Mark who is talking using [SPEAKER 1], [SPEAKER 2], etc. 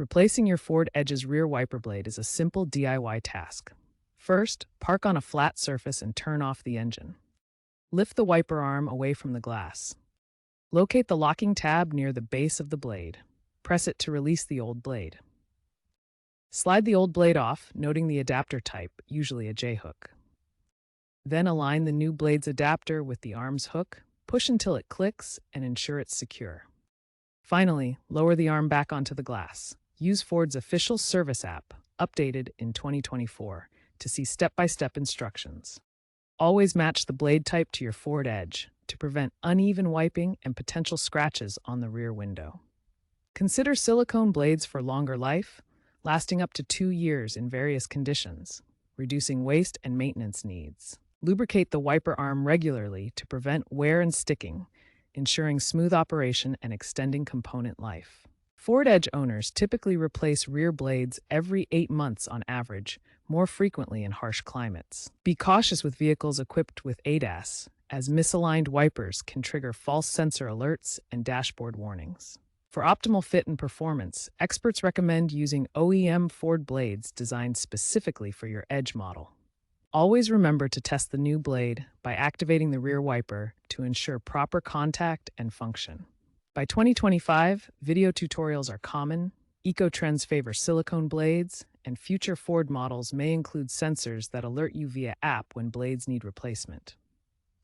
[SPEAKER 1] Replacing your Ford Edge's rear wiper blade is a simple DIY task. First, park on a flat surface and turn off the engine. Lift the wiper arm away from the glass. Locate the locking tab near the base of the blade. Press it to release the old blade. Slide the old blade off, noting the adapter type, usually a J-hook. Then align the new blade's adapter with the arm's hook, push until it clicks, and ensure it's secure. Finally, lower the arm back onto the glass. Use Ford's official service app, updated in 2024, to see step-by-step instructions. Always match the blade type to your Ford Edge to prevent uneven wiping and potential scratches on the rear window. Consider silicone blades for longer life, lasting up to 2 years in various conditions, reducing waste and maintenance needs. Lubricate the wiper arm regularly to prevent wear and sticking, ensuring smooth operation and extending component life. Ford Edge owners typically replace rear blades every 8 months on average, more frequently in harsh climates. Be cautious with vehicles equipped with ADAS, as misaligned wipers can trigger false sensor alerts and dashboard warnings. For optimal fit and performance, experts recommend using OEM Ford blades designed specifically for your Edge model. Always remember to test the new blade by activating the rear wiper to ensure proper contact and function. By 2025, video tutorials are common, eco-trends favor silicone blades, and future Ford models may include sensors that alert you via app when blades need replacement.